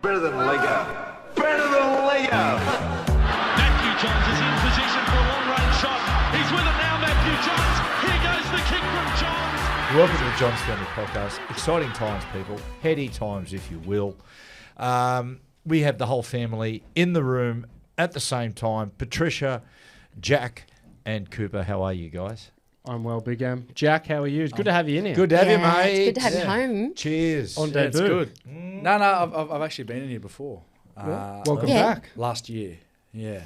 Better than Lego. Better than Lego. Matthew Johns is in position for a long-range shot. He's with it now, Matthew Johns. Here goes the kick from Johns. Welcome to the Johns Family Podcast. Exciting times, people. Heady times, if you will. We have the whole family in the room at the same time. Patricia, Jack, and Cooper. How are you guys? I'm well, Big M. Jack, how are you? It's good to have you in here. Good to have you, mate. It's good to have you home. Cheers. On Yeah, it's debut. good. No, I've actually been in here before. Welcome Yeah. back. Last year. Yeah,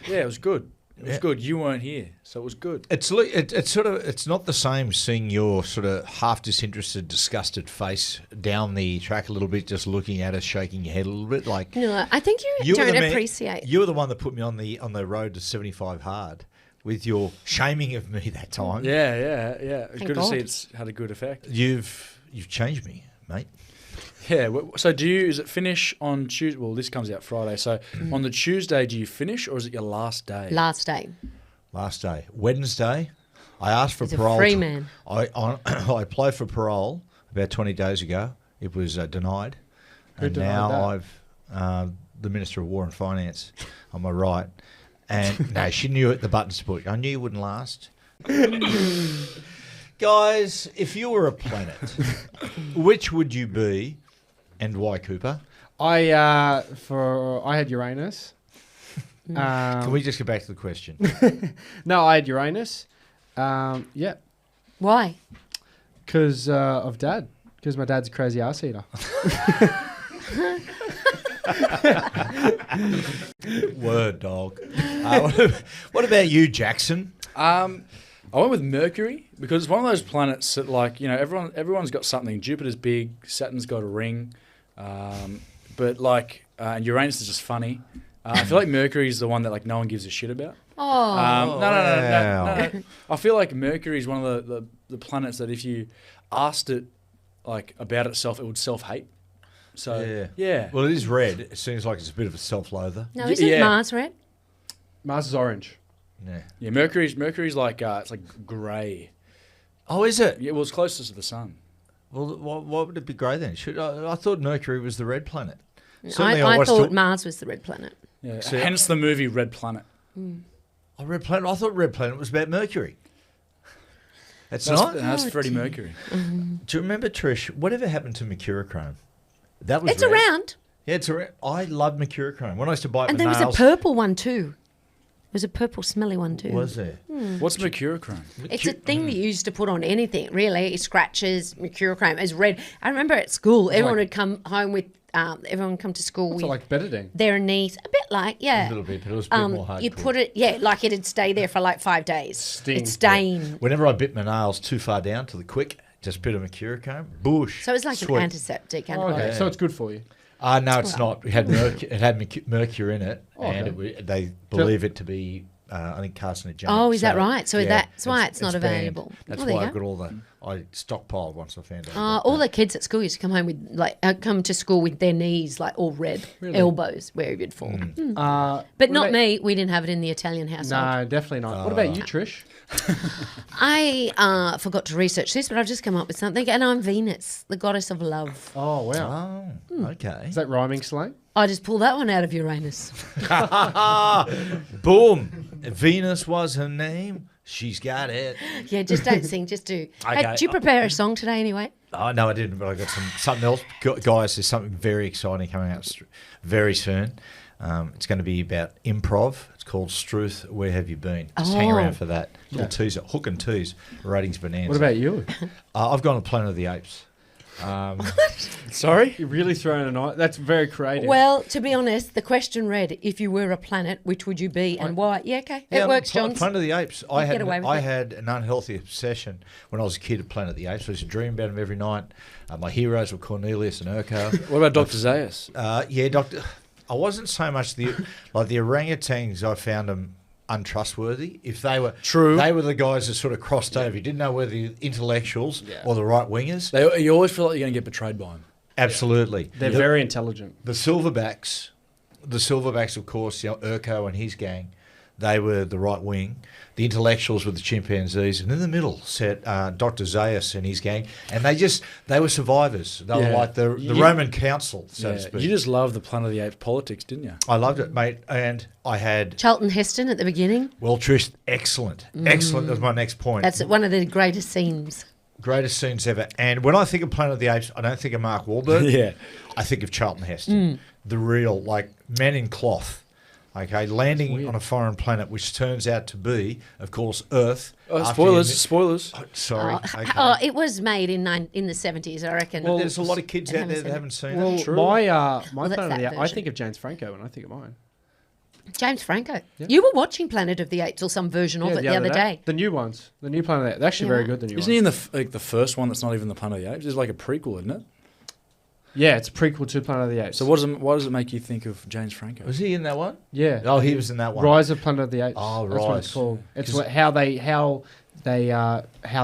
it was good. It was good. You weren't here, so it was good. It's not the same seeing your sort of half disinterested, disgusted face down the track a little bit, just looking at us, shaking your head a little bit. Like No, I think you were don't the man- appreciate. You were the one that put me on the road to 75 hard with your shaming of me that time. Yeah. It's Thank good to God. see it's had a good effect. You've changed me, mate. Yeah. So is it finish on Tuesday? Well, this comes out Friday. So on the Tuesday, do you finish, or is it your last day? Last day. Last day, Wednesday, I asked for He's a parole. free man. I applied for parole about 20 days ago. It was denied, and denied now that? I've the Minister of War and Finance on my right, and no, she knew it. The buttons to push. I knew you wouldn't last. Guys, if you were a planet, which would you be, and why, Cooper? I had Uranus. Can we just get back to the question? No, I had Uranus. Yeah, Why? because of Dad. Because my dad's a crazy ass eater. Word, dog. What about you, Jackson? I went with Mercury because it's one of those planets that, like, you know, everyone's got something. Jupiter's big, Saturn's got a ring, but like, and Uranus is just funny. I feel like Mercury is the one that, like, no one gives a shit about. Oh, No. I feel like Mercury is one of the planets that if you asked it like about itself, it would self-hate. So yeah. Well, it is red. It seems like it's a bit of a self-loather. no, isn't yeah. Mars red? Mars is orange. Yeah. Yeah, Mercury's like it's like grey. Oh, is it? Yeah, well, it's closest to the sun. Well, why would it be grey then? I thought Mercury was the red planet. I watched thought Mars was the red planet. Yeah, So- hence the movie Red Planet. Oh, Red Planet. I thought Red Planet was about Mercury. It's That's, not. that's Oh, Freddie dear. Mercury. Do you remember, Trish? Whatever happened to mercurochrome? That was It's red. around. Yeah, it's around. I loved mercurochrome when I used to bite And my there was a nails. purple one too. There was a purple smelly one too. Was there? What's mercurochrome? It's a thing that you used to put on anything, really. Scratches, mercurochrome. It's red. I remember at school, everyone would come home with, everyone would come to school So with like betadine. their niece, a bit like, yeah. A little bit, but it was a bit more hardcore. You put it, like it'd stay there for like 5 days. Sting. It'd stain. Whenever I bit my nails too far down to the quick, just a bit of mercurochrome, bush. So it's like sweet. an antiseptic. Oh, antibiotic. okay, so it's good for you. No, it's not. It had mercury in it, and okay. they believe it to be, I think, carcinogenic. Oh, is that right? So that's why it's not banned. available. That's Oh, there why you I've go. got all the. I stockpiled once I found out. All the kids at school used to come home with come to school with their knees like all red, elbows where you'd fall. But What not about- me. We didn't have it in the Italian household. No, definitely not. What about you, Trish? I forgot to research this, but I've just come up with something, and I'm Venus, the goddess of love. Oh, wow. Oh, okay. Is that rhyming slang? I just pulled that one out of Uranus. Boom. Venus was her name. She's got it. Yeah, just don't sing, just do. Hey, Okay. did you prepare a song today anyway? Oh, no, I didn't, but I got something else. Guys, there's something very exciting coming out very soon. It's going to be about improv. It's called Struth, Where Have You Been? Just hang Oh. around for that. Little teaser, hook and tease, ratings bonanza. What about you? I've gone to Planet of the Apes. Sorry? You're really throwing a knife. That's very creative. Well, to be honest, the question read, if you were a planet, which would you be and why? Yeah, okay. It works, John. Planet of the Apes. You get away with I it. had an unhealthy obsession when I was a kid of Planet of the Apes. I used to dream about them every night. My heroes were Cornelius and Urko. What about Dr. Zaius? Yeah, Doctor. I wasn't so much the orangutans. I found them untrustworthy. If they were True. they were the guys that sort of crossed over. You didn't know whether the intellectuals or the right wingers. You always feel like you're going to get betrayed by them. Absolutely, They're very intelligent. the silverbacks, of course, Urko and his gang. they were the right wing. The intellectuals were the chimpanzees, and in the middle sat Dr. Zaius and his gang, and they were survivors. They were Yeah. like the Roman council, so to speak. You just love the Planet of the Apes politics, didn't you? I loved it, mate, and I had Charlton Heston at the beginning. well, Trish, excellent. Excellent. That's my next point. That's one of the greatest scenes. Greatest scenes ever. And when I think of Planet of the Apes, I don't think of Mark Wahlberg. Yeah. I think of Charlton Heston, the real, like, man in cloth. Okay, landing on a foreign planet, which turns out to be, of course, Earth. after Spoilers. Oh, sorry. Okay. Oh, it was made in the 70s, I reckon. Well, there's a lot of kids out there that haven't haven't seen Well, it. my that's Planet of that the Apes, I version. think of James Franco when I think of mine. James Franco. You were watching Planet of the Apes or some version of it the other day. The new ones. The new Planet of the Apes. They're actually very good, the new Isn't he ones. in the first one that's not even the Planet of the Apes? It's like a prequel, isn't it? Yeah, it's a prequel to Planet of the Apes. So why does it make you think of James Franco? Was he in that one? Yeah. Oh, he was in that one. Rise of Planet of the Apes. Oh, That's what it's Rise. called. It's how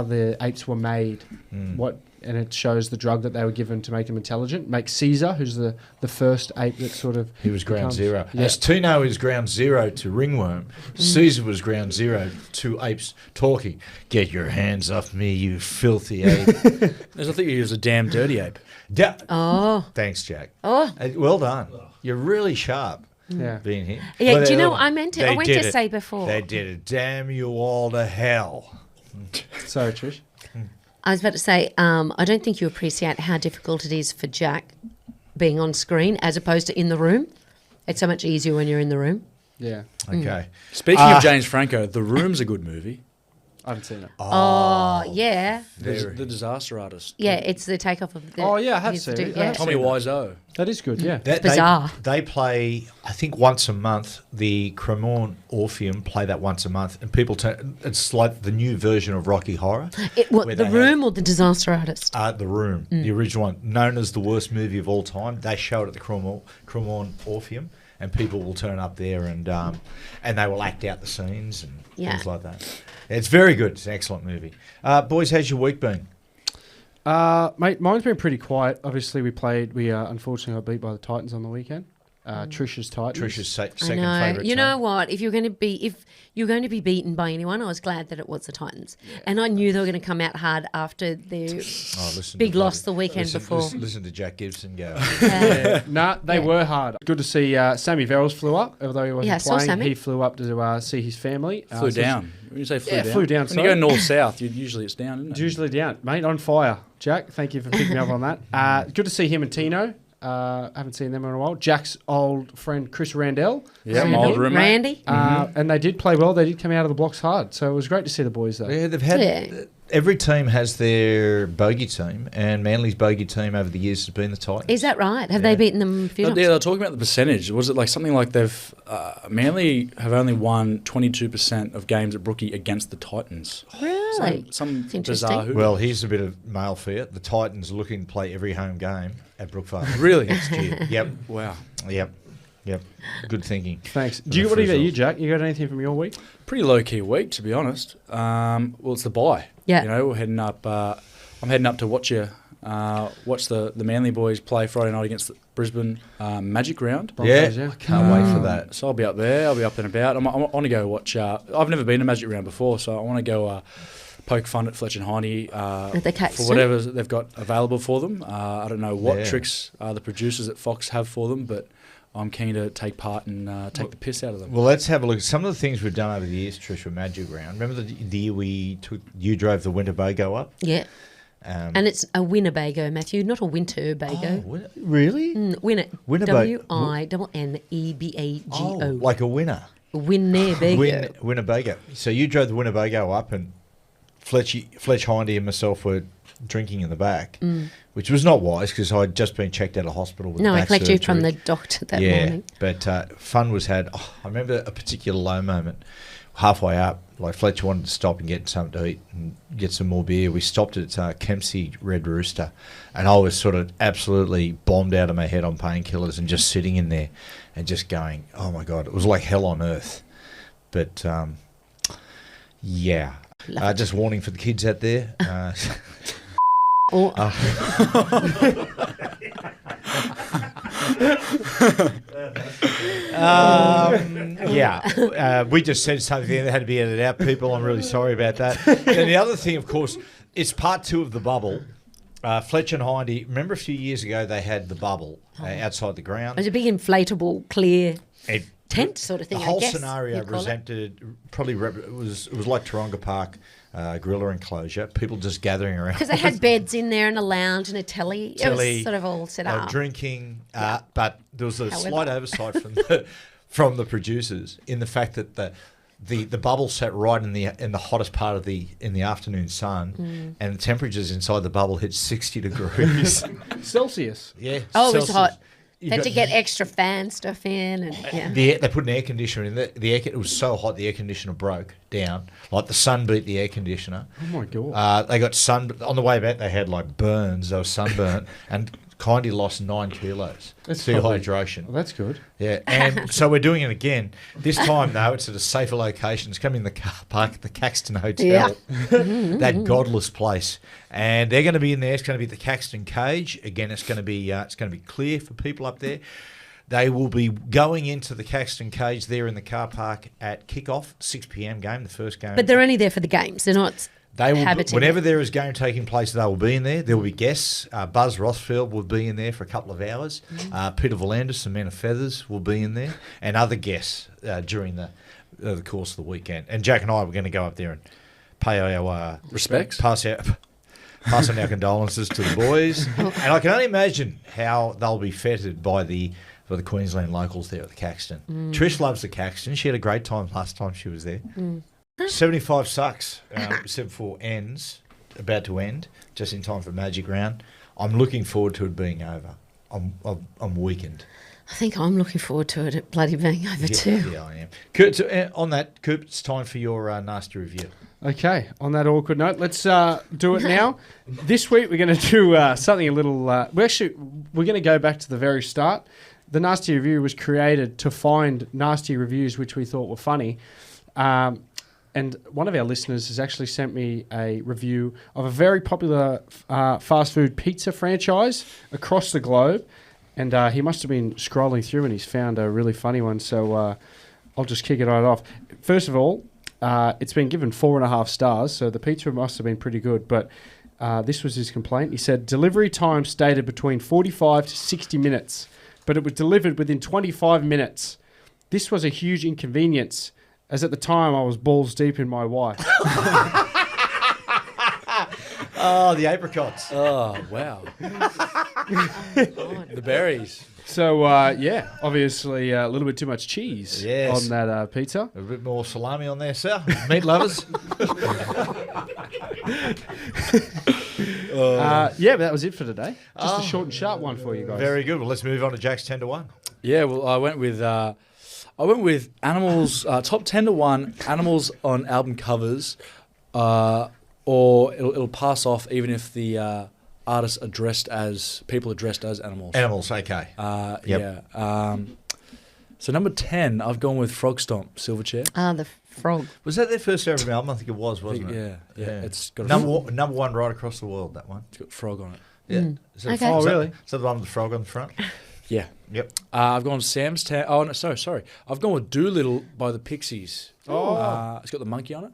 the apes were made. And it shows the drug that they were given to make them intelligent. Make Caesar, who's the first ape that sort of He was ground becomes- zero. Yeah. As Tino is ground zero to ringworm, Caesar was ground zero to apes talking. Get your hands off me, you filthy ape. I think he was a damn dirty ape. Oh. Thanks, Jack. Oh. Well done. You're really sharp. Yeah. Being here. Yeah, Well, do you they- know what I meant to? I they went did to it. say before. They did it. Damn you all to hell. Sorry, Trish. I was about to say, I don't think you appreciate how difficult it is for Jack being on screen as opposed to in the room. It's so much easier when you're in the room. Yeah. Okay. Speaking of James Franco, The Room's a good movie. I haven't seen it. Oh, yeah. The Disaster Artist. Yeah, it's the takeoff of the. Oh, yeah, I have his seen do- it. I Yeah. have Tommy seen that. Wiseau. That is good, yeah. Bizarre. They play, I think, once a month. The Cremorne Orpheum play that once a month, and people turn. It's like the new version of Rocky Horror. What, where the they room or the disaster artist? The Room, the original one, known as the worst movie of all time. They show it at the Cremorne Orpheum, and people will turn up there and they will act out the scenes and things like that. It's very good. It's an excellent movie. Boys, how's your week been? Mate, mine's been pretty quiet. Obviously, we unfortunately got beat by the Titans on the weekend. Trish's Titans. Trish's second I know. favourite. You know what? If you're going to be beaten by anyone, I was glad that it was the Titans, and I knew they were going to come out hard after their big loss the weekend before. Listen to Jack Gibson go. Nah, they were hard. Good to see Sammy Verrills flew up, although he wasn't Yeah, I saw playing. Sammy. He flew up to see his family. Flew So down. When you say flew Yeah, down. flew down, When sorry. you go north-south, usually it's down, isn't it? It's usually down. Mate, on fire. Jack, thank you for picking me up on that. Good to see him and Tino. Haven't seen them in a while. Jack's old friend Chris Randell. Yeah, my old roommate. Randy. And they did play well. They did come out of the blocks hard. So it was great to see the boys there. Yeah, they've had Yeah. every team has their bogey team, and Manly's bogey team over the years has been the Titans. Is that right? Have they beaten them a few Yeah, times? they were talking about the percentage. Was it like something like they've Manly have only won 22% of games at Brookie against the Titans? Really? Some That's interesting. bizarre. hoodoo. Well, here's a bit of male fear. The Titans are looking to play every home game at Brookvale. Really? Next year. Yep. Wow. Yep. Good thinking. Thanks. For What the about you, results. Jack? You got anything from your week? Pretty low key week, to be honest. Well, it's the bye. Yeah. You know, we're heading up. I'm heading up to watch the Manly boys play Friday night against the Brisbane Magic round. Broncos, Yeah, yeah. I can't wait for that. So I'll be up there. I'll be up and about. I want to go watch. I've never been to Magic round before, so I want to go poke fun at Fletcher and Heine At the for Caxton? whatever they've got available for them. I don't know what Yeah. tricks the producers at Fox have for them, but I'm keen to take part and take the piss out of them. Well, let's have a look at some of the things we've done over the years, Trish, with Magic Round. Remember the year you drove the Winnebago up? Yeah. And it's a Winnebago, Matthew, not a Winterbago. Really? Winnebago. Winnebago. Winnebago. Like a winner. Winnebago. Winnebago. So you drove the Winnebago up, and Fletch Hindy and myself were drinking in the back, which was not wise because I'd just been checked out of hospital with No, I back collected you from surgery. the doctor that Yeah, morning. but fun was had. Oh, I remember a particular low moment. Halfway up, like Fletcher wanted to stop and get something to eat and get some more beer. We stopped at Kempsey Red Rooster, and I was sort of absolutely bombed out of my head on painkillers and just sitting in there and just going, oh my God, it was like hell on earth. But yeah, just warning for the kids out there. Or, We just said something that had to be edited out. People, I'm really sorry about that. And the other thing, of course, it's part 2 of the bubble. Fletcher and Hindy, remember a few years ago they had the bubble outside the It ground? was a big inflatable, clear It, tent sort of thing. the whole I guess scenario you'd call it. it was like Taronga Park gorilla enclosure. People just gathering around. Because they had beds in there and a lounge and a telly. It was sort of all set up. Drinking, but there was a However. slight oversight from the producers in the fact that the bubble sat right in the hottest part of the afternoon sun, and the temperatures inside the bubble hit 60 degrees. Celsius. Yeah, Oh, it was Celsius. hot. You They had got- to get extra fan stuff in, and yeah. They put an air conditioner in. It was so hot the air conditioner broke down. Like the sun beat the air conditioner. Oh my god. They got sun on the way back. They had like burns. They were sunburnt, and Kindy lost 9 kilos. That's probably- Dehydration. Well, that's good. Yeah, and so we're doing it again. This time, though, it's at a safer location. It's coming in the car park at the Caxton Hotel, Yeah. that godless place. And they're going to be in there. It's going to be the Caxton Cage. Again, it's going to be clear for people up there. They will be going into the Caxton Cage there in the car park at kickoff, 6 p.m. game, the first game. But they're only there for the games. They're not They will, habiting. whenever there is game taking place, they will be in there. There will be guests. Buzz Rothfield will be in there for a couple of hours. Peter Volandis, the Men of Feathers, will be in there, and other guests during the course of the weekend. And Jack and I were going to go up there and pay our Respects. pass on our condolences to the boys. And I can only imagine how they'll be feted by the Queensland locals there at the Caxton. Trish loves the Caxton. She had a great time last time she was there. 75 sucks, 74 ends, about to end, just in time for Magic Round. I'm looking forward to it being over. I'm weakened. I think I'm looking forward to it bloody being over too. Yeah, I am. Kurt, on that, Coop, it's time for your nasty review. Okay, on that awkward note, let's do it now. This week we're going to do something a little. We're going to go back to the very start. The Nasty Review was created to find nasty reviews which we thought were funny. And one of our listeners has actually sent me a review of a very popular fast food pizza franchise across the globe. And he must have been scrolling through and he's found a really funny one. So I'll just kick it right off. First of all, it's been given 4.5 stars, so the pizza must have been pretty good. But this was his complaint. He said, delivery time stated between 45 to 60 minutes, but it was delivered within 25 minutes. This was a huge inconvenience, as at the time I was balls deep in my wife. Oh, the apricots. Oh, wow. The berries. So, yeah, obviously a little bit too much cheese Yes. on that pizza. A bit more salami on there, sir. Meat lovers. Yeah, but that was it for today. Just a short and sharp one for you guys. Very good. Well, let's move on to Jack's 10 to 1. Yeah, well, I went with animals, top 10 to 1, animals on album covers, or it'll pass off even if the artists are dressed as, people are dressed as animals. Animals, okay. Yeah. So number 10, I've gone with Frog Stomp, Silverchair. The frog. Was that their first ever album? I think it was, wasn't it? Yeah. It's got a Number one right across the world, that one. it's got frog on it. Yeah. Is that Okay. is Oh, that- really? Is that the one with the frog on the front? Yeah. Yep. I've gone Sam's Town. Oh, no, sorry. I've gone with Doolittle by the Pixies. Oh. It's got the monkey on it.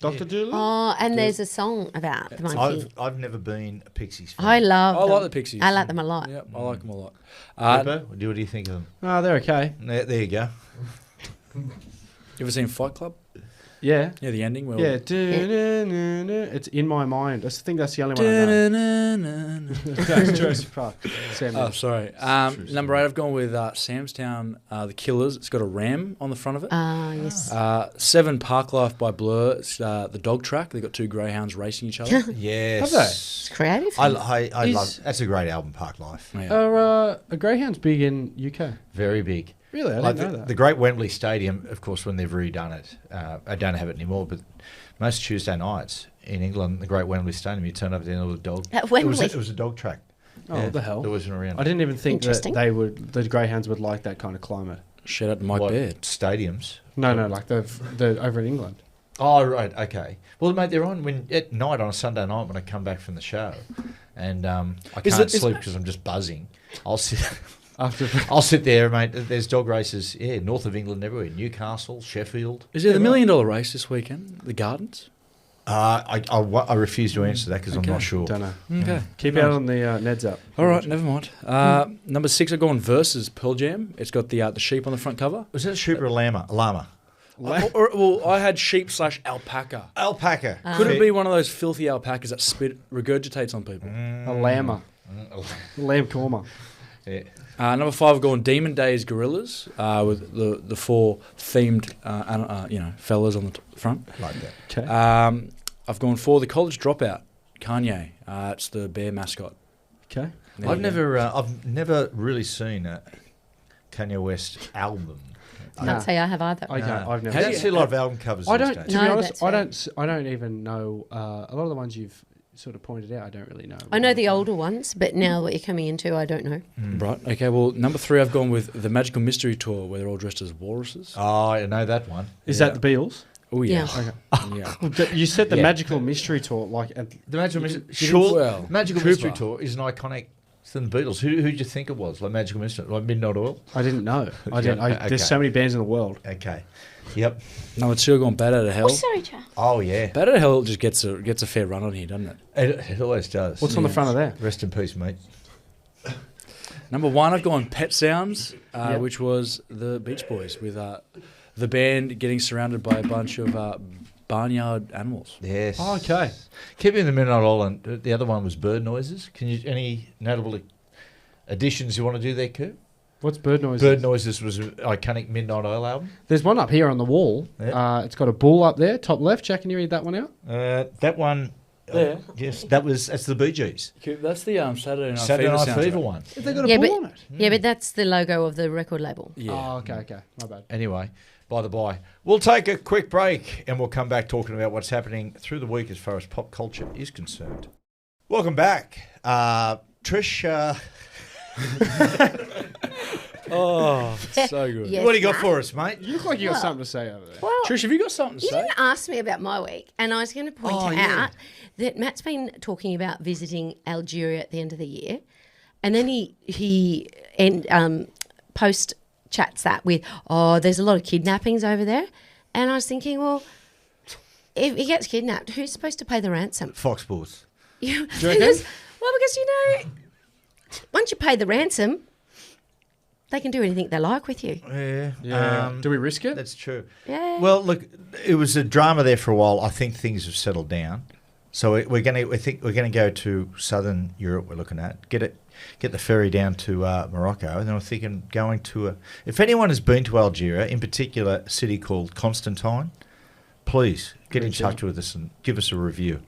Dr. Doolittle? Oh, and there's a song about the monkey. I've never been a Pixies fan. I love I them. like the Pixies. I like them a lot. Yeah, I like them a lot. Ripper, what do you think of them? Oh, they're okay. There you go. You ever seen Fight Club? Yeah. Yeah, the ending. Where Yeah. It's in my mind. I think that's the only one I know. That's Jurassic Park. Sam Oh, sorry. Number 8, I've gone with Sam's Town, The Killers. It's got a ram on the front of it. Yes. 7, Parklife by Blur. It's the dog track. They've got 2 greyhounds racing each other. Yes. Have they? It's creative. I Is- love. That's a great album, Park Life. Yeah. Are greyhounds big in UK? Very big. Really? I Like didn't know that. the Great Wembley Stadium, of course, when they've redone it, I don't have it anymore. But most Tuesday nights in England, the Great Wembley Stadium, you turn up there and there was a dog. At It Wembley? was a dog track. Oh, what the hell? There wasn't around. I didn't even think that Interesting. the greyhounds would like that kind of climate. Shout out to Mike What, Baird. stadiums. No, like the over in England. Oh, right, okay. Well, mate, they're on at night on a Sunday night when I come back from the show, and I Is can't it- is- sleep because I'm just buzzing. I'll sit. After I'll sit there, mate. There's dog races, north of England, everywhere. Newcastle, Sheffield. Is there the $1 million race this weekend? The Gardens? I refuse to answer that because I'm not sure. don't know. Okay. Keep out on the Neds up. All right, never mind. Number 6, I've gone Versus Pearl Jam. It's got the sheep on the front cover. Was that a sheep or a llama? A llama. Well, I had sheep/alpaca. Alpaca. Could it be one of those filthy alpacas that regurgitates on people? A llama. Lamb korma. Yeah. Number 5, I've gone Demon Days Gorillas with the 4 themed, fellas on the front. Like that. Okay. I've gone 4, The College Dropout, Kanye. It's the bear mascot. Okay. There I've you go. never really seen a Kanye West album. Can't say I have either. Okay, I've never. I don't see a lot of album covers. I these don't. days. To be No, honest, that's I fair. don't. I don't even know a lot of the ones you've sort of pointed out. I don't really know. I know the older ones, but now what you're coming into, I don't know. Right, okay, well, number 3, I've gone with The Magical Mystery Tour, where they're all dressed as walruses. Oh, I know that one. Is Yeah. that the Beatles? Oh, yeah. Okay. You said the Yeah. Magical Mystery Tour, like. The Magical Mystery well, Magical Cooper. Mystery Tour is an iconic. It's the Beatles. Who'd you think it was? Like Magical Mystery, like Midnight Oil. I didn't know. I didn't. Okay. There's so many bands in the world. Okay. Yep. Number 2, I've gone Bad Out of Hell. sorry, Charles. Oh yeah. Bad Out of Hell just gets a fair run on here, doesn't it? It always does. What's on the front of there? Rest in peace, mate. Number 1, I've gone Pet Sounds, Yep. which was the Beach Boys, with the band getting surrounded by a bunch of barnyard animals. Yes. Oh, okay. Keeping the Midnight Oil, and the other one was Bird Noises. Can you any notable additions you want to do there, Kurt? What's Bird Noise? Bird Noises was an iconic Midnight Oil album. There's one up here on the wall. Yeah. It's got a bull up there, top left. Jack, can you read that one out? That one. There. Yes, that's the Bee Gees. That's the Saturday Night Saturday Night soundtrack. Fever one. They got a Yeah, bull but on it. yeah, but that's the logo of the record label. Yeah. Oh, okay. My bad. Anyway, by the by, we'll take a quick break and we'll come back talking about what's happening through the week as far as pop culture is concerned. Welcome back. Trish, Oh, so good. Yes, what do you got Matt. for us, mate? You look like you got Well- something to say over there. Well, Trish, have you got something to you say? didn't ask me about my week, and I was going to point Oh, yeah. out that Matt's been talking about visiting Algeria at the end of the year, and then he post chats that with, there's a lot of kidnappings over there, and I was thinking, well, if he gets kidnapped, who's supposed to pay the ransom? Fox Sports. Because, reckon? because once you pay the ransom, they can do anything they like with you. Yeah. Do we risk it? That's true. Yeah. Well, look, it was a drama there for a while. I think things have settled down. So I think we're going to go to southern Europe. We're looking at get the ferry down to Morocco, and then we're thinking going to if anyone has been to Algeria, in particular a city called Constantine, please get in Reach touch out. with us and give us a review,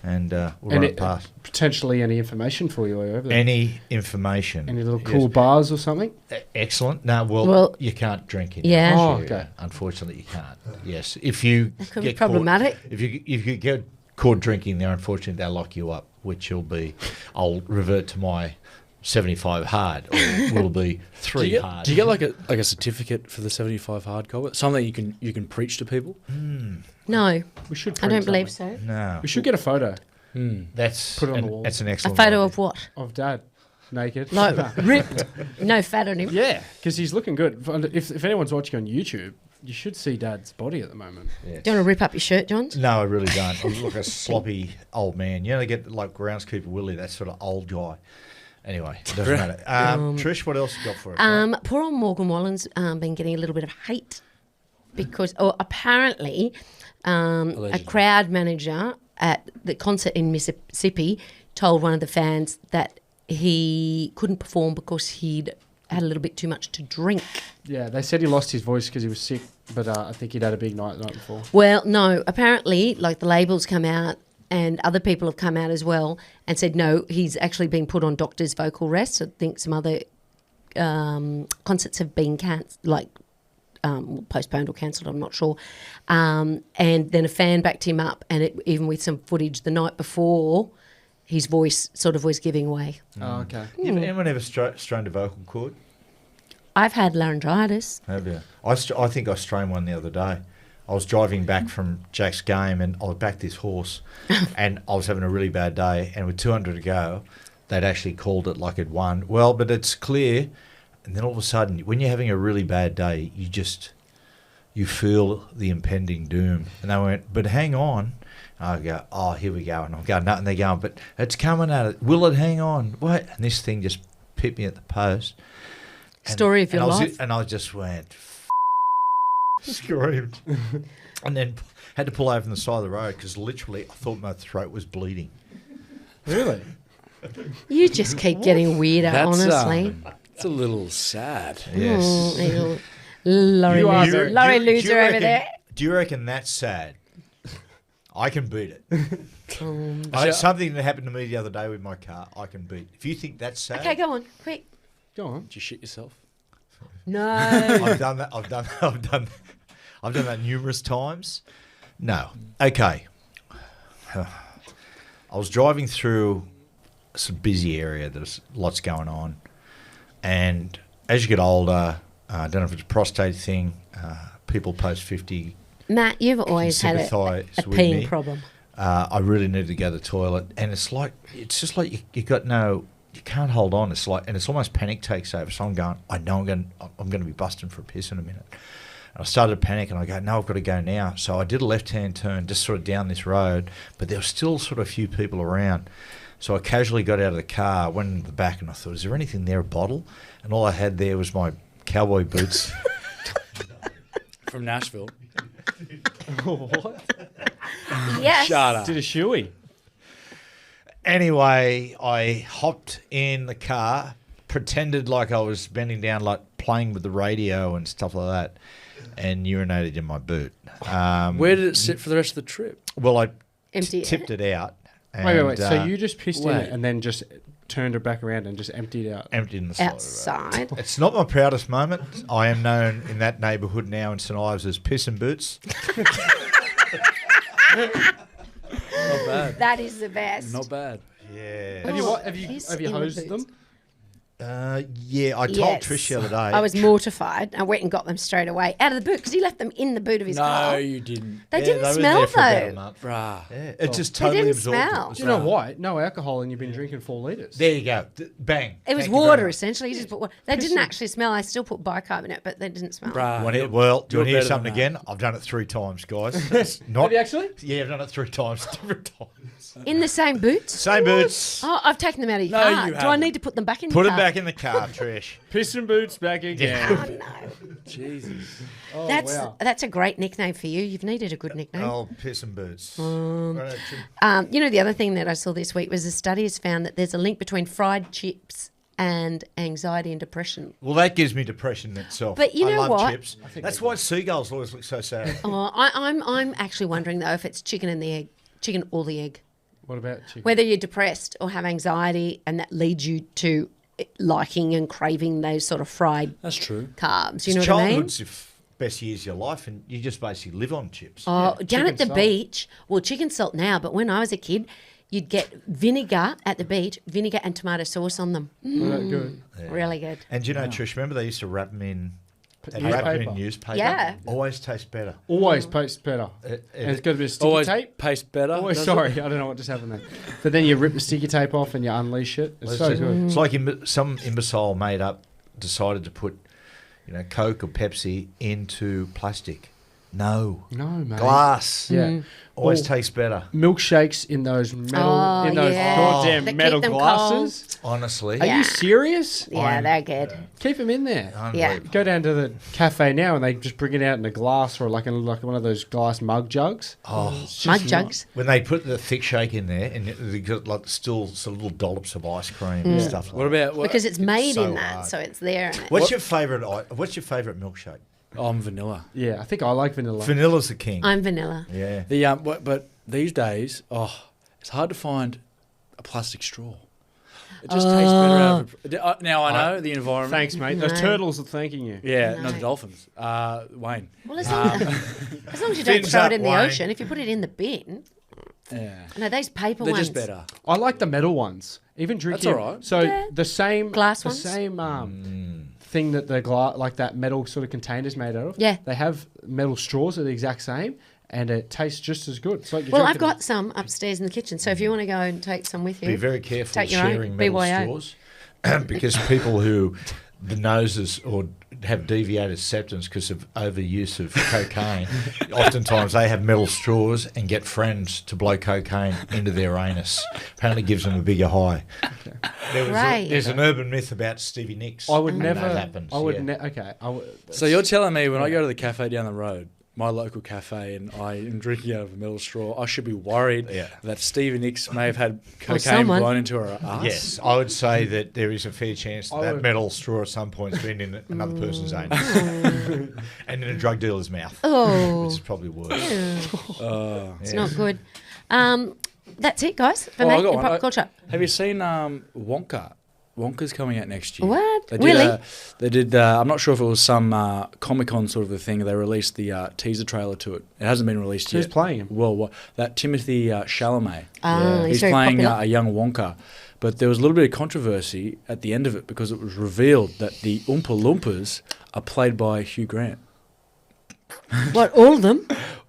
and we'll And run it- it past. Potentially any information for you over there. Any information. Any little Yes. cool bars or something? Excellent. No, Well, you can't drink in Yeah. Oh, Algeria. okay. Unfortunately, you can't. Yes, if you That could be get caught- problematic. if you get caught drinking there, unfortunately, they'll lock you up, which will be. I'll revert to my 75 hard, or will be 3 hard. Do you get like a certificate for the 75 hard cover? Something you can preach to people? No, We should. I don't print believe something. so. No, We should get a photo that's Put it on the wall. That's an A excellent. photo idea. of what? of Dad naked. Like ripped, no fat on him. Yeah, because he's looking good. If anyone's watching on YouTube, you should see Dad's body at the moment. Yes. Do you want to rip up your shirt, John? No, I really don't. I look like a sloppy old man. You know, they get like groundskeeper Willie, that sort of old guy. Anyway, it doesn't matter. Trish, what else you got for us? mate? Poor old Morgan Wallen's been getting a little bit of hate because, apparently, a Allegedly. crowd manager at the concert in Mississippi told one of the fans that he couldn't perform because he'd had a little bit too much to drink. Yeah, they said he lost his voice because he was sick, but I think he'd had a big night the night before. Well, no, apparently, like the labels come out and other people have come out as well and said, no, he's actually been put on doctor's vocal rest. I think some other concerts have been postponed or cancelled, I'm not sure. And then a fan backed him up, and even with some footage the night before, his voice sort of was giving way. Oh, okay. Anyone ever strained a vocal cord? I've had laryngitis. Have you? I think I strained one the other day. I was driving back from Jack's game and I backed this horse and I was having a really bad day, and with 200 to go, they'd actually called it like it won. Well, but it's clear And then all of a sudden, when you're having a really bad day, you feel the impending doom. And they went, but hang on. I go, oh, here we go. And I'm going, no, and they're going, but it's coming at it. Will it hang on? What? And this thing just hit me at the post. Story of your life. And I just went, screamed. And then had to pull over on the side of the road because literally I thought my throat was bleeding. Really? You just keep getting weirder, honestly. It's a little sad. Yes. Little Laurie You are loser, very- Laurie Do you loser over reckon- there. Do you reckon that's sad? I can beat it. Um, Something that happened to me the other day with my car, I can beat. If you think that's sad, Okay, go on, quick. Go on. Did you shit yourself? No. I've done that. I've done that numerous times. No. Okay. I was driving through some busy area. There's lots going on, and as you get older, I don't know if it's a prostate thing. People post 50. Matt, you've always had sympathise a with peeing me. problem. I really need to go to the toilet, and it's just like you got no. You can't hold on. It's like, and it's almost panic takes over. So I'm going. I know I'm going to be busting for a piss in a minute. And I started to panic, and I go, no, I've got to go now. So I did a left-hand turn, just sort of down this road, but there were still sort of a few people around. So I casually got out of the car, went in the back, and I thought, is there anything there, a bottle? And all I had there was my cowboy boots. From Nashville. What? Yes. Shut up. Did a shoey. Anyway, I hopped in the car, pretended like I was bending down, like playing with the radio and stuff like that, and urinated in my boot. Where did it sit for the rest of the trip? Well, I Empty it. tipped it out. And, Wait. So you just pissed in wait. it and then just turned it back around and just emptied out. emptied in the side of the road. Outside. It's not my proudest moment. I am known in that neighbourhood now in St Ives as Piss and Boots. Not bad. That is the best. Not bad. Yeah. Have you Oh, have you piss have you in the hosed boots. them? Yeah, I told Yes. Trish the other day. I was mortified. I went and got them straight away out of the boot because he left them in the boot of his No, car. you didn't. They Yeah, didn't they were smell there for about a though. month. Bruh. Yeah, it just They totally didn't absorbed smell. it. Do you know why? No alcohol and you've been drinking 4 litres. There you go. Bang. It was Thank you very water much. essentially. You just put water. They didn't actually smell. I still put bicarbonate, but they didn't smell. Bruh. Well, do you you're want to hear better something than that. again? I've done it 3 times, guys. It's not, Have you actually? Yeah, I've done it 3 times, different times. In the same boots. Same boots. Oh, I've taken them out of your No, car. you Do I haven't. need to put them back in Put your it car? back in the car, Trish. Piss and boots back again. Oh, no. Jesus. Oh, That's wow. that's a great nickname for you. You've needed a good nickname. Oh, Piss and Boots. Right, Trish. You know, the other thing that I saw this week was a study has found that there's a link between fried chips and anxiety and depression. Well, that gives me depression itself. But you I know love what? chips. That's why seagulls always look so sad. Oh, I'm actually wondering though if it's chicken and the egg, chicken or the egg. What about chicken? Whether you're depressed or have anxiety, and that leads you to liking and craving those sort of fried That's true. carbs. You know what I mean? Childhood's the best years of your life, and you just basically live on chips. Oh, down chicken at the salt. beach. Well, chicken salt now, but when I was a kid, you'd get vinegar at the beach, vinegar and tomato sauce on them. Wasn't that good? Really good. And do you know, Trish, remember they used to wrap them in Newspaper. newspaper? Yeah. Always tastes better. Always posts better. And it's got a bit of sticky Always tape. paste better. Always does sorry, it? I don't know what just happened there. But then you rip the sticky tape off and you unleash it. It's so good. It's like some imbecile decided to put, Coke or Pepsi into plastic. No. No, mate. Glass. Yeah. Always Or tastes better. Milkshakes in those metal, Oh, in those yeah. goddamn That keep metal them glasses. Honestly. Are you serious? Yeah, they're good. Keep them in there. Unbelievable. Go down to the cafe now and they just bring it out in a glass or like one of those glass mug jugs. Oh. It's Mug just jugs. When they put the thick shake in there, and they got like still some little dollops of ice cream and stuff like What that. about Because it's made so in that, hard. so it's there. And What's your favourite milkshake? I'm vanilla. Yeah, I think I like vanilla. Vanilla's the king. I'm vanilla. Yeah. The but these days, it's hard to find a plastic straw. It just tastes better out of now I know the environment. Thanks, mate. Those No. turtles are thanking you. Yeah, No. not the dolphins. Wayne. Well, as long as you don't Fins throw up, it in the Wayne. ocean, if you put it in the bin, Yeah. no, those paper They're ones. just better. I like the metal ones. Even drinking. all right. So Yeah. the same Glass the ones? same thing that the like that metal sort of container's made out of. Yeah. They have metal straws that are the exact same, and it tastes just as good. It's like you're Well, I've drinking- got some upstairs in the kitchen, so if you want to go and take some with you, Be very careful Take your own, sharing metal BYO. straws because people who the noses or have deviated septums because of overuse of cocaine, oftentimes they have metal straws and get friends to blow cocaine into their anus. Apparently gives them a bigger high. Right. There's an urban myth about Stevie Nicks. I would when never. that happens. I would. yeah. Okay. So you're telling me when I go to the cafe down the road, my local cafe, and I am drinking out of a metal straw, I should be worried Yeah. that Stevie Nicks may have had cocaine someone. blown into her ass? Yes, I would say that there is a fair chance I that would- metal straw at some point has been in another person's anus and in a drug dealer's mouth, Oh, which is probably worse. it's not good. That's it, guys, for Oh, me I got in one. pop culture. Have you seen Wonka? Wonka's coming out next year. What? They did, Really? They did. I'm not sure if it was some Comic-Con sort of a thing. They released the teaser trailer to it. It hasn't been released Who's yet. playing him? Well, that Timothy Chalamet. Ah, he's He's very playing popular. a young Wonka. But there was a little bit of controversy at the end of it because it was revealed that the Oompa Loompas are played by Hugh Grant. What, all of them?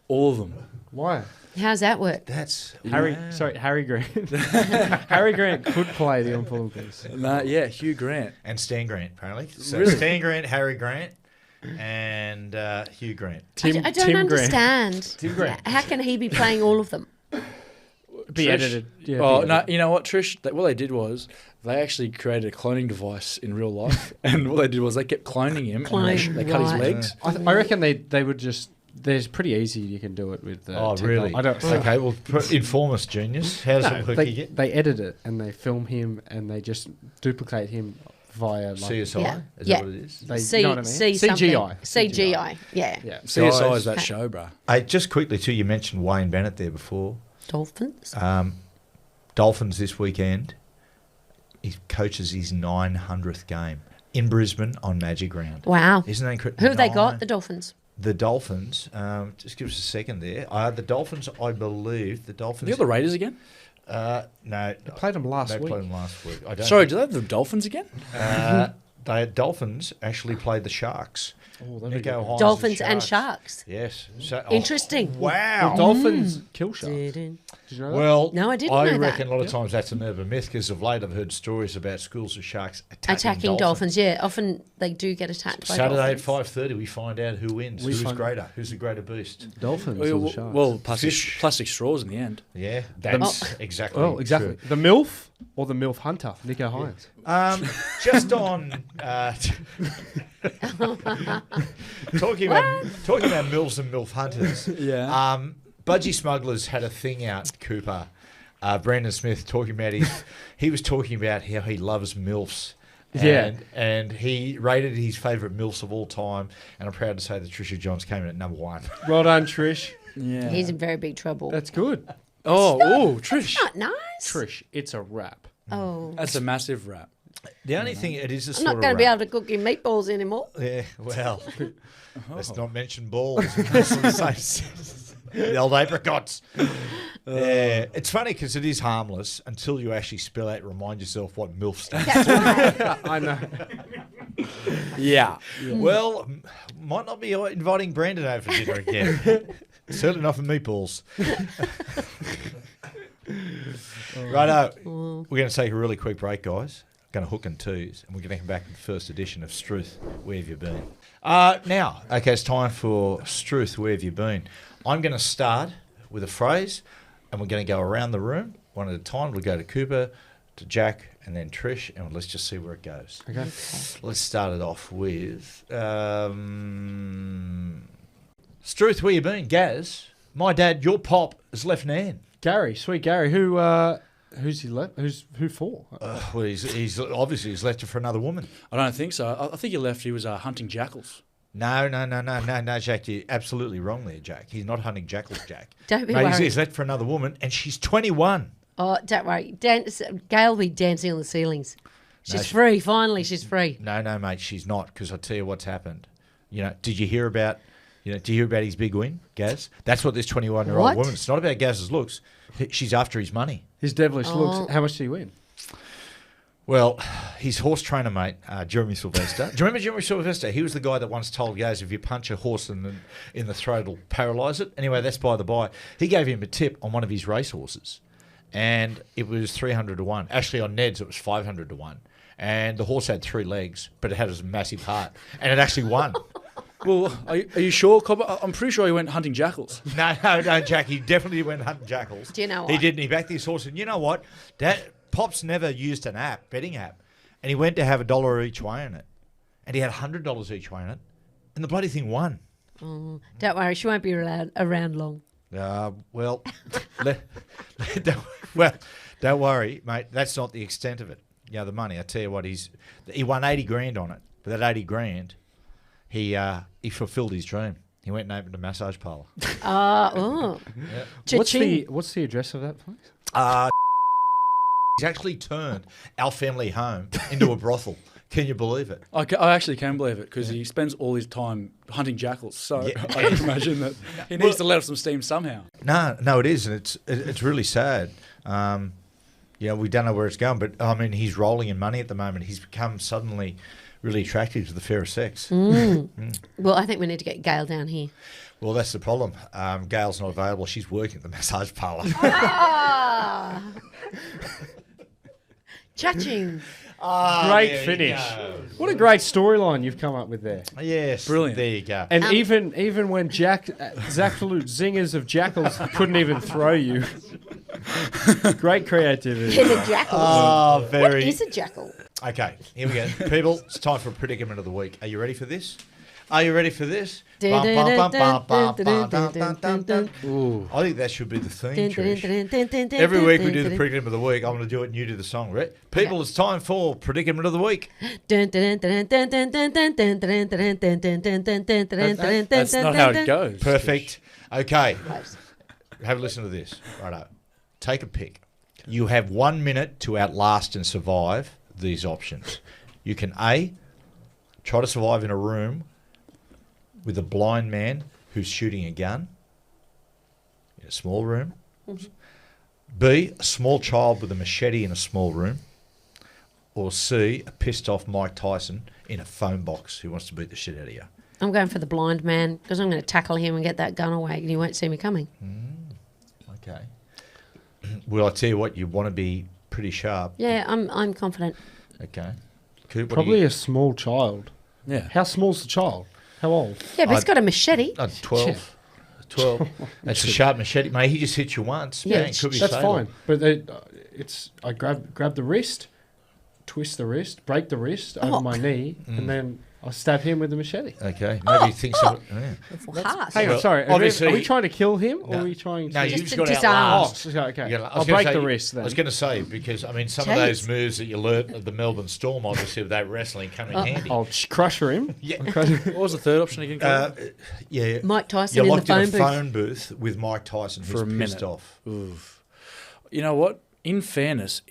All of them. Why? How's that work? That's Harry Grant. Harry Grant could play the Oompa Loompas. No, yeah, Hugh Grant. and Stan Grant apparently. So Really? Stan Grant, Harry Grant, and Hugh Grant. I don't Tim understand. Tim Grant. How can he be playing all of them? Be Trish. edited. Yeah, Oh, be no, edited. you know what, Trish? What they did was they actually created a cloning device in real life. And what they did was they kept cloning him. And Clone, they cut his right. legs. I reckon they would just. There's pretty easy you can do it with. Oh, really? I don't. Okay, well, inform us, genius. How does No, it work they, again? they edit it and they film him and they just duplicate him via like CSI? Yeah. Is Yeah. that what it is? They, you know what I mean? See CGI. CGI. Yeah. Yeah. CSI is that show, bruh. Hey, just quickly too, you mentioned Wayne Bennett there before. Dolphins. Dolphins this weekend. He coaches his 900th game in Brisbane on Magic Ground. Wow. Isn't that incredible? Who have they got? The Dolphins. The Dolphins. Just give us a second there. The Dolphins, I believe, the Dolphins. You got the Raiders again? No, They played him last they week. played them last week. I don't. Sorry, do they have the Dolphins again? The Dolphins actually played the Sharks. Oh, that'd be Nico good. Hines' Dolphins and Sharks. Yes. So, Interesting. Wow. The Dolphins kill sharks. Didn't. Did you know that? Well, No, I didn't I know that. reckon a lot of times that's an urban myth because of late I've heard stories about schools of sharks Attacking dolphins. Yeah, often they do get attacked by Saturday dolphins. at 5:30, we find out who wins. Who's greater? Who's the greater beast? Dolphins or the sharks? Well, plastic, Fish. plastic straws in the end. Yeah, that's exactly. Well, exactly. true. The MILF or the MILF hunter, Nico Hines. Just on talking about mills and milf hunters. Yeah. Budgie Smugglers had a thing out, Cooper. Brandon Smith talking about he was talking about how he loves milfs. Yeah. And he rated his favourite milfs of all time, and I'm proud to say that Trisha Johns came in at number 1. Well done, Trish. Yeah. He's in very big trouble. That's good. oh, Trish. not nice. Trish, it's a wrap. Oh. That's a massive rap. The only thing it is a I'm sort not of going to be rap. able to cook you meatballs anymore. Yeah, well, let's not mention balls. It's on the same sentence. The old apricots. Yeah, it's funny because it is harmless until you actually spell out, remind yourself what MILF stands for. That's right. I know. Yeah. Well, might not be inviting Brandon over for dinner again. Certainly not for meatballs. Righto, we're going to take a really quick break, guys. Going to hook and tease, and we're going to come back to the first edition of Struth. Where have you been? Now, okay, it's time for Struth. Where have you been? I'm going to start with a phrase, and we're going to go around the room one at a time. We'll go to Cooper, to Jack, and then Trish, and let's just see where it goes. Okay. Let's start it off with Struth. Where you been, Gaz? My dad, your pop, has left Nan. Gary, sweet Gary. Who's he left? Who for? Well, he's obviously he's left her for another woman. I don't think so. I think he left. He was hunting jackals. No, Jack, you're absolutely wrong there, Jack. He's not hunting jackals, Jack. Don't be Mate, worried. he's left for another woman, and she's 21. Oh, don't worry. Gail will be dancing on the ceilings. She's she- free. Finally, she's free. No, mate, she's not. Because I tell you what's happened. Did you hear about? Did you hear about his big win, Gaz? That's what this 21-year-old What? woman. It's not about Gaz's looks. She's after his money. His devilish Oh. looks. How much did he win? Well, his horse trainer mate, Jeremy Sylvester. Do you remember Jeremy Sylvester? He was the guy that once told Gaz if you punch a horse in the throat, it'll paralyse it. Anyway, that's by the by. He gave him a tip on one of his racehorses, and it was 300 to 1. Actually, on Ned's, it was 500 to 1. and the horse had 3 legs, but it had a massive heart, and it actually won. Well, are you sure, Cobber? I'm pretty sure he went hunting jackals. No, Jack. He definitely went hunting jackals. Do you know He what? didn't. He backed his horse, and you know what? Pops never used an betting app, and he went to have $1 each way in it, and he had $100 each way in it, and the bloody thing won. Don't worry, she won't be around long. Well, don't worry, mate. That's not the extent of it. You know, the money. I tell you what, he won 80 grand on it. But that 80 grand, he fulfilled his dream. He went and opened a massage parlour. Cha-ching. What's the address of that place? He's actually turned our family home into a brothel. Can you believe it? I actually can believe it because he spends all his time hunting jackals. So Yeah. I can imagine that he needs to let off some steam somehow. No, it is, and it's really sad. We don't know where it's going, but I mean, he's rolling in money at the moment. He's become suddenly really attractive to the fairer sex. Well, I think we need to get Gail down here. Well, that's the problem. Gail's not available. She's working at the massage parlour. Cha-ching. Great finish. What a great storyline you've come up with there. Yes, Brilliant. There you go. And even when absolute zingers of jackals couldn't even throw you. Great creativity. They're the jackals. Oh, What is a jackal? Okay, here we go. People, it's time for a predicament of the week. Are you ready for this? Are you ready for this? I think that should be the theme, Trish. Every week we do the predicament of the week. I'm going to do it and you do the song, right? People, it's time for predicament of the week. That's not how it goes. Perfect. Okay, have a listen to this. Righto. Take a pick. You have 1 minute to outlast and survive these options. You can A, try to survive in a room with a blind man who's shooting a gun in a small room. B, a small child with a machete in a small room. Or C, a pissed off Mike Tyson in a phone box who wants to beat the shit out of you. I'm going for the blind man because I'm going to tackle him and get that gun away and he won't see me coming. Okay. Well, I tell you what, you want to be pretty sharp. Yeah, I'm confident. Okay. Coop, what Probably do you, a small child. Yeah. How small's the child? How old? Yeah, but he's got a machete. 12. 12. That's a sharp machete, mate. He just hit you once. Yeah, Man, it could be That's fatal. fine. But I grab the wrist, twist the wrist, break the wrist over my knee, and then I stab him with the machete. Okay. Maybe he thinks of it. Yeah. Harsh. Hang on, Well, sorry. obviously- Are we trying to kill him, or No. are we trying to? No, you Just just to got to disarm. outlast. Oh, okay. You gotta- I I'll was gonna break say- the wrist then. I was going to say, because, I mean, some of Jeez. those moves that you learnt at the Melbourne Storm, obviously, with that wrestling come in handy. I'll crusher him. Yeah. What was the third option again? Cobber? Yeah. Mike Tyson You're in the locked in a phone booth. phone booth with Mike Tyson, who's For a pissed minute. off. Oof. You know what? In fairness,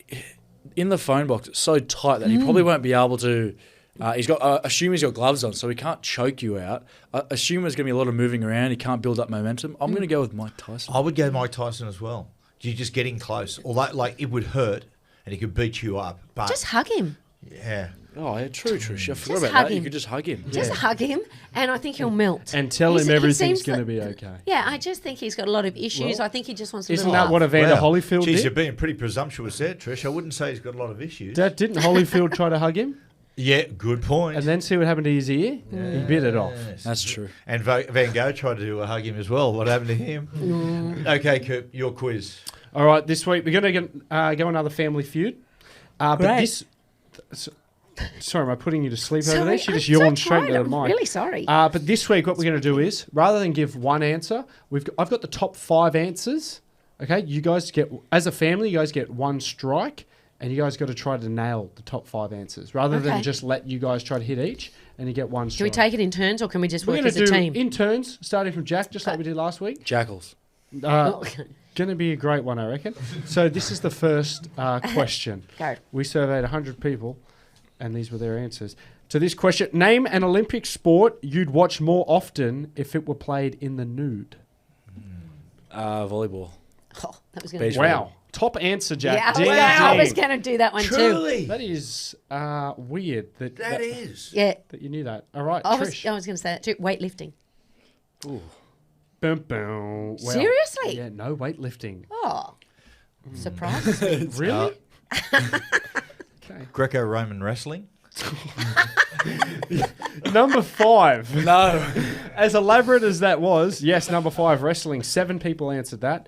in the phone box, it's so tight that he probably won't be able to. Assume he's got gloves on, so he can't choke you out. Assume there's going to be a lot of moving around. He can't build up momentum. I'm going to go with Mike Tyson. I would go Mike Tyson as well. You're just getting close. Although, like, it would hurt and he could beat you up. But, Just hug him. yeah. Oh, yeah, true, Trish. I forgot Just about hug that. You him. could just hug him. Just hug him, and I think he'll melt. And tell He's- him he everything's seems going to like- be okay. Yeah, I just think he's got a lot of issues. I think he just wants to Isn't live that life. what Evander Wow. Holyfield Geez, did? you're being pretty presumptuous there, Trish. I wouldn't say he's got a lot of issues. Didn't Holyfield try to hug him Yeah, good point. and then see what happened to his ear? He bit it off. Yes. That's true. And Van Gogh tried to hug him as well. What happened to him? Okay, Coop, your quiz. All right, this week we're going to go another Family Feud. But Great. this, sorry, am I putting you to sleep over Sorry, there? She just I'm so yawned straight tired. into the I'm mic. really sorry. But this week, what we're going to do is, rather than give one answer, I've got the top 5 answers. Okay, you guys as a family, you guys get one strike, and you guys got to try to nail the top 5 answers, rather than Okay. just let you guys try to hit each, and you get one Can strike. we take it in turns, or can we just We're work going as to a do team? in turns, starting from Jack, just like we did last week. Jackals. Okay. Going to be a great one, I reckon. So this is the first question. Go. We surveyed 100 people, and these were their answers. To this question, name an Olympic sport you'd watch more often if it were played in the nude. Volleyball. Oh, that was going to Beach be. Wow. Top answer, Jack. Yeah, Ding, I ding. was going to do that one too. Truly. That is weird that, That is. Yeah, that you knew that. All right, I was Trish. going to say that too. Weightlifting. Boom, boom. Well, Seriously? Yeah, no weightlifting. Oh, surprise me. Really? Okay. Greco-Roman wrestling. Number 5. No. As elaborate as that was, yes, number 5, wrestling. 7 people answered that.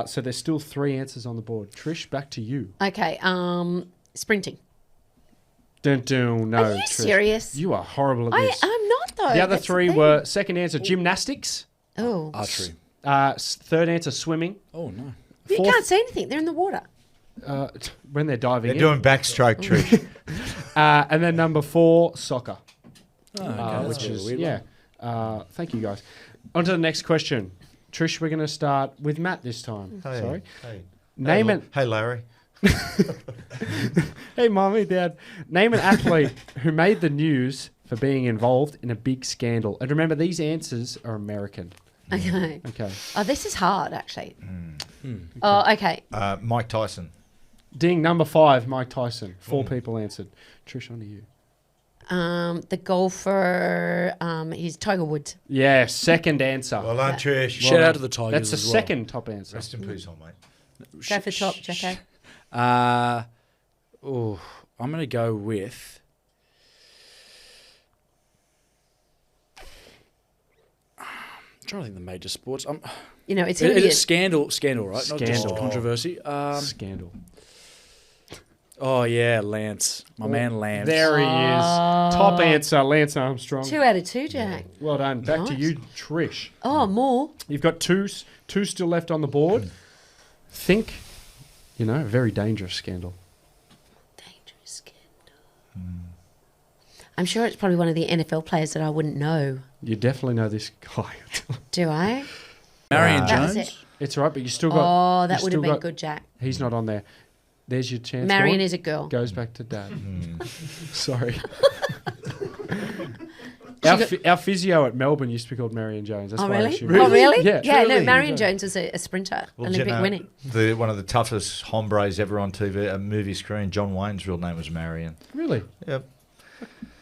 So there's still 3 answers on the board. Trish, back to you. Okay. Sprinting. No, Are you Trish. serious? You are horrible at this. I'm not though. The other That's 3 thing. were second answer, gymnastics. Oh, Archery. Third answer, swimming. Oh, no. you Fourth- can't see anything. They're in the water. When they're diving They're in. doing backstroke, Trish. And then number 4, soccer. Oh, okay. That's Which a bit of a is, weird yeah. one. Thank you, guys. On to the next question. Trish, we're going to start with Matt this time. Hey, Sorry. Hey. Name it. Hey, Larry. Hey, Mommy, Dad. Name an athlete who made the news for being involved in a big scandal. And remember, these answers are American. Okay. Okay. Oh, this is hard actually. Oh, okay. Mike Tyson. Ding, number 5, Mike Tyson. 4 people answered. Trish, on to you. The golfer. He's Tiger Woods. Yeah, second answer. Well done, Trish. Shout out to the Tigers That's the as well. second top answer. Rest in peace, old mate. Go for top, Jacko. I'm going to go with... I'm trying to think of the major sports. You know, it's Is gonna be it scandal, right? Not just Scandal. controversy. Scandal. Oh, yeah, Lance. My man Lance. There he is. Top answer, Lance Armstrong. 2 out of 2, Jack. Well done. Back to Nice. you, Trish. Oh, more. You've got two still left on the board. Think, a very dangerous scandal. Dangerous scandal. I'm sure it's probably one of the NFL players that I wouldn't know. You definitely know this guy. Do I? Marion That was Jones. it. It's all right, but you still got. Oh, that you would have still been got- good, Jack. He's not on there. There's your chance. Marion Gordon. is a girl. Goes back to Dad. Sorry. She Our physio at Melbourne used to be called Marion Jones. That's Oh, why I really? assumed. Oh, really? Yeah. Yeah, no, Really? Marion Jones was a sprinter, Well, Olympic do you know, winning. one of the toughest hombres ever on TV, a movie screen. John Wayne's real name was Marion. Really? Yep.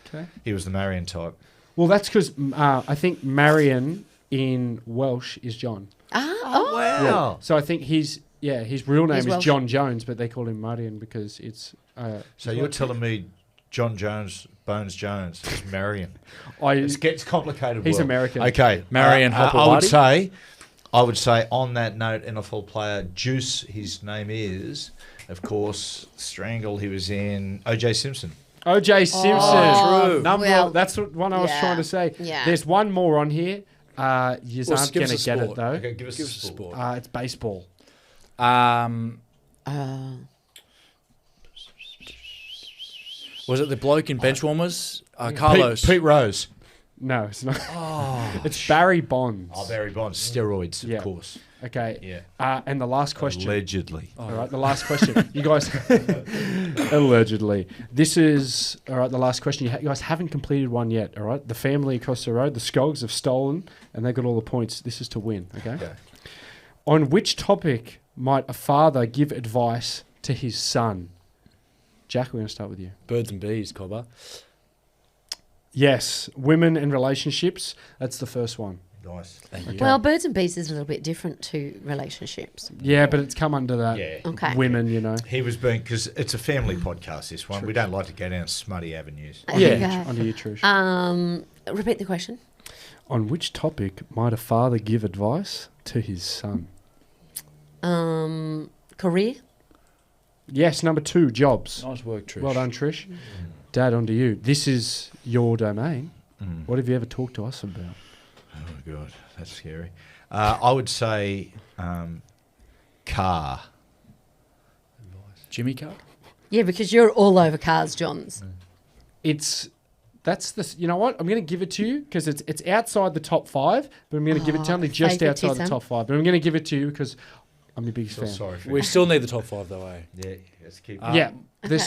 Okay. He was the Marion type. Well, that's because I think Marion in Welsh is John. Wow. So I think his real name He's is Welsh. John Jones, but they call him Marion because it's. So you're telling me John Jones, Bones Jones, is Marion? I It gets complicated. He's world. American. Okay. Marion Hopewadi? I would say on that note, NFL player Juice, his name is, of course, Strangle. He was in O.J. Simpson. O.J. Simpson. True. Number. Well, That's what one I was yeah, trying to say. yeah. There's one more on here. You Well, aren't give going us to a get it sport. though. Okay, give us Give a us a sport. sport. It's baseball. Was it the bloke in Benchwarmers? Carlos. Pete Rose. No, it's not. It's Barry Bonds. Oh, Barry Bonds. Steroids, Yeah. of course. Okay. Yeah. And the last question. Allegedly. All right, the last question. You guys, allegedly. This is, all right, the last question. You guys haven't completed one yet, all right? The family across the road, the Skogs, have stolen, and they've got all the points. This is to win, okay? Okay. On which topic might a father give advice to his son? Jack, we're going to start with you. Birds and bees, Cobber. Yes, women and relationships. That's the first one. Nice. Thank you. Well, birds and bees is a little bit different to relationships. Yeah, but it's come under that. Yeah. Okay. Women, you know. He was being, because it's a family podcast, this one. We don't like to go down smutty avenues. Yeah, Okay. under you, Trish. Repeat the question. On which topic might a father give advice to his son? Career. Yes, number 2, jobs. Nice work, Trish. Well done, Trish. Dad, on to you. This is your domain. Mm. What have you ever talked to us about? Oh, God. That's scary. I would say car. Jimmy Carr? Yeah, because you're all over cars, Johns. You know what? I'm going to give it to you because it's outside the top 5, but I'm going to give it to only just favourite outside the Tism. top 5. But I'm going to give it to you because I'm your biggest Feel fan. sorry for We you. still need the top 5, though, eh? Yeah, let's keep Yeah, there's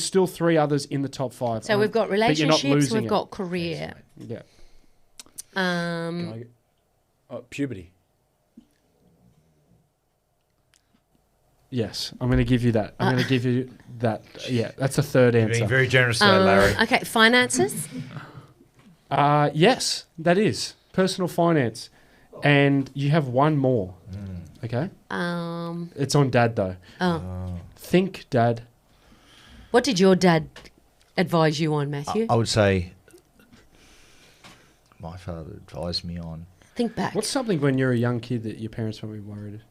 still 3 others in the top 5. So we've got but you're not relationships, losing we've it. got career. Yeah. Can I get... puberty. Yes, I'm going to give you that. I'm going to give you that. Yeah, that's the third You're being answer. very generous today, Larry. Okay, finances. Yes, that is personal finance, and you have one more. Okay, it's on Dad though. Oh. Think, Dad. What did your dad advise you on, Matthew? I would say my father advised me on. Think back. What's something when you're a young kid that your parents might be worried?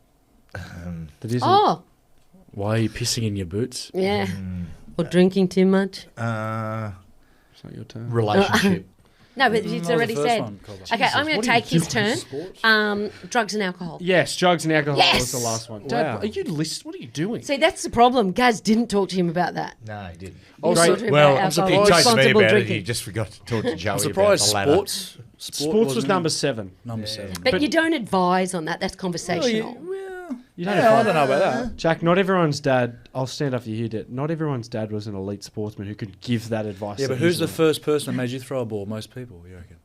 That isn't. Oh, Why are you pissing in your boots? yeah. Or drinking too much. It's not your turn. Relationship. No, but it's already said. Okay, I'm going to take his turn. Drugs and alcohol. Yes, drugs and alcohol Yes! was the last one. Dad, Wow. are you listening? What are you doing? See, that's the problem. Gaz didn't talk to him about that. No, he didn't. He talked to him Well, about he alcohol, talked to me responsible about it. drinking. He just forgot to talk to Joey I'm about surprised the ladder. sports. Sports was wasn't number 7. number 7. But you don't advise on that. That's conversational. You don't I don't know about that. Jack, not everyone's dad. I'll stand up for you, Dad. Not everyone's dad was an elite sportsman who could give that advice. Yeah, that but who's the easily. first person that made you throw a ball? Most people, you reckon?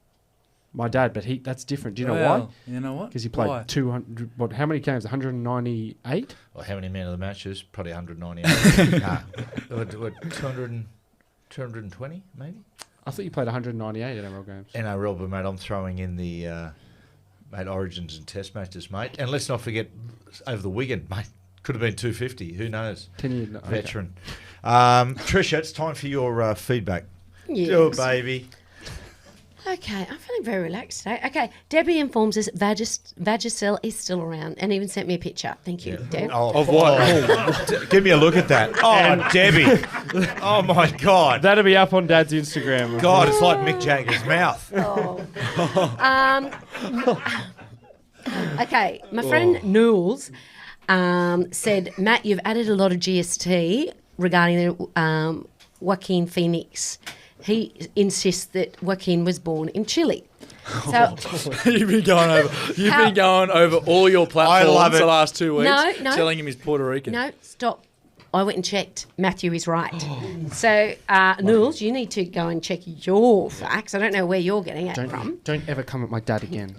My dad, but that's different. Do you know why? Well, you know what? Because he played Why? 200. What? How many games? 198. Well, how many men of the matches? Probably 198. Nah. What, 220, maybe? I thought you played 198 NRL games. NRL, but mate, I'm throwing in the mate Origins and Test matches, mate. And let's not forget over the weekend, mate. Could have been 250. Who knows? 10 years. Okay. Veteran. Trisha, it's time for your feedback. Yes. Do it, baby. Okay, I'm feeling very relaxed today. Okay, Debbie informs us Vagisil is still around and even sent me a picture. Thank you, Deb. Of what? Give me a look at that. Oh, Debbie. Oh, my God. That'll be up on Dad's Instagram. God, it's like Mick Jagger's mouth. Okay, my friend Nools said, Matt, you've added a lot of GST regarding the Joaquin Phoenix. He insists that Joaquin was born in Chile. So, You've been going over all your platforms love it. the last 2 weeks. No. Telling him he's Puerto Rican. no, stop. I went and checked. Matthew is right. So, Nools, you need to go and check your facts. I don't know where you're getting it from. Don't ever come at my dad again.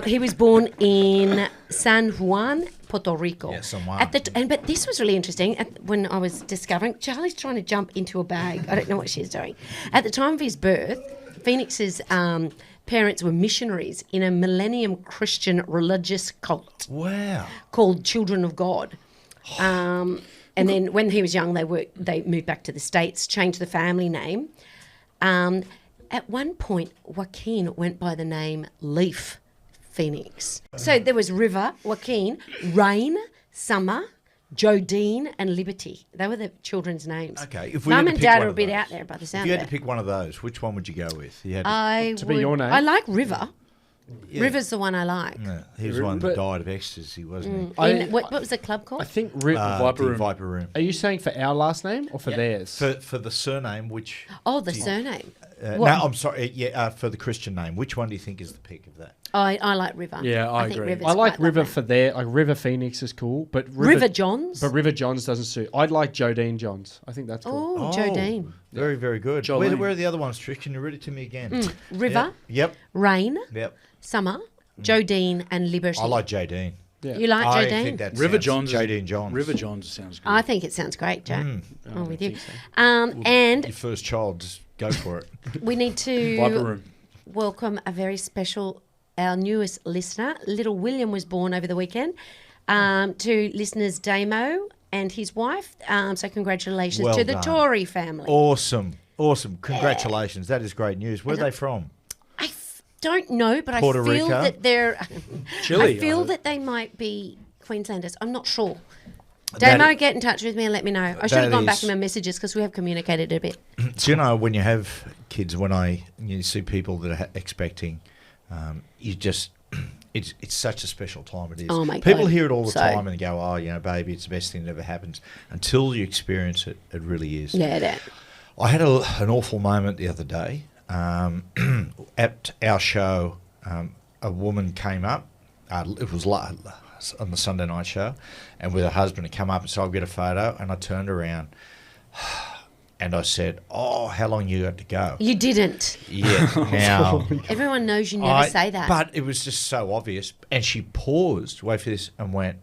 He was born in San Juan, Puerto Rico. Yeah, San Juan. But this was really interesting. When I was discovering, Charlie's trying to jump into a bag. I don't know what she's doing. At the time of his birth, Phoenix's parents were missionaries in a Millennium Christian religious cult Wow. called Children of God. And then when he was young, they moved back to the States, changed the family name. At one point, Joaquin went by the name Leaf Phoenix. So there was River, Joaquin, Rain, Summer, Jodine, and Liberty. They were the children's names. Okay, if we had Mum to and pick Dad one are a of bit those. out there by the If sound you of had to it. pick one of those, which one would you go with? You had To be your name? I like River. Yeah. River's the one I like. No, he was the one that died of ecstasy, wasn't he? What was the club called? I think. Viper the Room. Viper Room. Are you saying for our last name or for theirs? For the surname, which... Oh, the surname. no, What? I'm sorry. For the Christian name, which one do you think is the pick of that? I like River. Yeah, I think agree. River's I like quite River lovely. for their. Like River Phoenix is cool, but River Johns. But River Johns doesn't suit. I'd like Jodine Johns. I think that's cool. Oh, Jodine. Very, very good. Jolene. Where are the other ones, Trish? Can you read it to me again? River, Yep. Rain, Yep. Summer, Jodine, and Liberty. I like Jodine. Yeah. You like I Jodine? think that River sounds- Johns. Jodine Johns. River Johns sounds good. I think it sounds great, Jack. I'm with you. think so. And Your first child, just go for it. we need Viper to Room. welcome a very special, our newest listener. Little William was born over the weekend. To listeners Damo and his wife. So congratulations Well to the done. Tory family. Awesome. Congratulations. That is great news. Where are they from? Don't know, but Puerto I feel Rico? that they're. Chile, I feel I- that they might be Queenslanders. I'm not sure. That- Damo, get in touch with me and let me know. I should have that gone back is- in my messages because we have communicated a bit. So, when you have kids, you see people that are expecting, you just, it's such a special time it is. Oh, my People God. hear it all the So- time and they go, baby, it's the best thing that ever happens. Until you experience it, it really is. Yeah, that. I had an awful moment the other day. At our show, a woman came up. It was on the Sunday night show, and with her husband had come up and said, I'll get a photo. And I turned around and I said, how long you got to go? You didn't. Yeah, now... Everyone knows you never say that. But it was just so obvious. And she paused, wait for this, and went,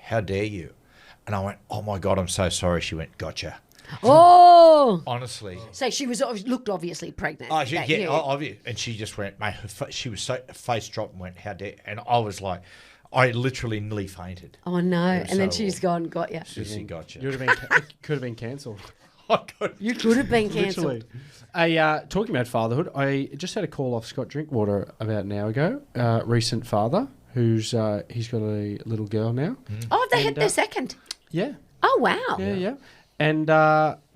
how dare you? And I went, oh, my God, I'm so sorry. She went, gotcha. Oh! Honestly. So she looked obviously pregnant. Oh, she, that yeah, you- obvious. And she just went, mate, she was so, face dropped and went, how dare, and I was like, I literally nearly fainted. Oh no! It was And then so she's awful. gone, got you. Sissy got You you. would have been could have been cancelled. You could have been cancelled. Literally. Talking about fatherhood, I just had a call off Scott Drinkwater about an hour ago. Recent father who's he's got a little girl now. Oh, they had And, their second. Yeah. Oh wow! Yeah. And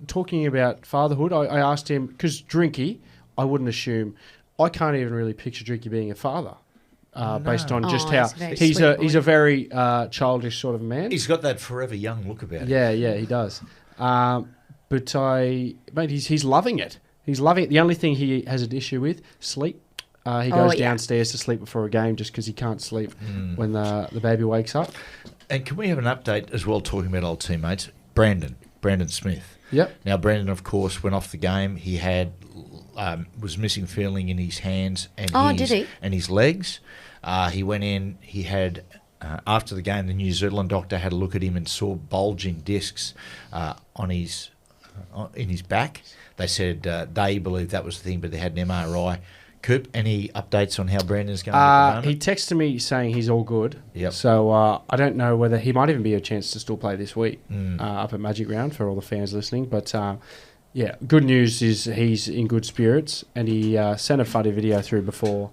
talking about fatherhood, I asked him because Drinky, I wouldn't assume. I can't even really picture Drinky being a father, based on just Oh, how he's a very he's sweet a he's boy. a very childish sort of man. He's got that forever young look about him. Yeah, he does. But he's loving it. He's loving it. The only thing he has an issue with sleep. He goes yeah. downstairs to sleep before a game just because he can't sleep when the baby wakes up. And can we have an update as well, talking about old teammates? Brandon Smith. Yep. Now, Brandon, of course, went off the game. He had was missing feeling in his hands and Did he? and his legs. He went in. He had after the game, the New Zealand doctor had a look at him and saw bulging discs on his in his back. They said they believed that was the thing, but they had an MRI. Coop, any updates on how Brandon's going at the moment? He texted me saying he's all good. Yep. So I don't know whether he might even be a chance to still play this week up at Magic Round for all the fans listening. But yeah, good news is he's in good spirits, and he sent a funny video through before.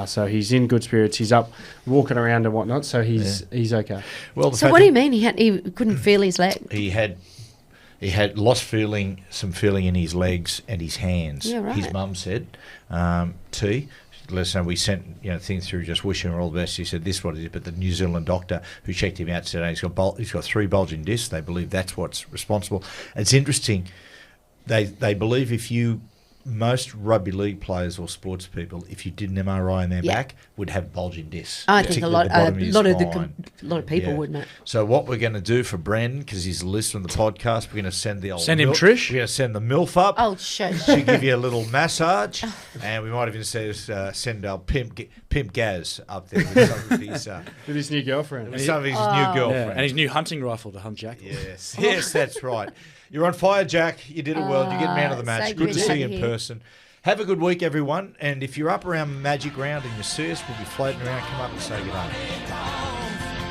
So he's in good spirits. He's up, walking around and whatnot. So he's okay. Well, the So fact what do that you mean he couldn't feel his leg? He had lost some feeling in his legs and his hands. Yeah, right. His mum said, T. Listen, we sent things through just wishing her all the best. He said this is what it is, but the New Zealand doctor who checked him out said he's got 3 bulging discs. They believe that's what's responsible. It's interesting. They believe most rugby league players or sports people, if you did an MRI in their Yeah. back, would have bulging discs. I think a particularly lot, the bottom a his lot of spine. a lot of people Yeah. would know. So what we're going to do for Brandon, because he's a listener on the podcast, we're going to send the old Send him Trish? We're going to send the MILF up. Oh, shush. She'll give you a little massage, and we might even send our pimp Gaz up there with some of his, With his new girlfriend. with some of his new Yeah, girlfriend. and his new hunting rifle to hunt Jack. Yes, that's right. You're on fire, Jack. You did it well. You get man of the match. so Good good to to see have you you in here. person. Have a good week, everyone. And if you're up around Magic Round and you see us, we'll be floating around. Come up and say good day.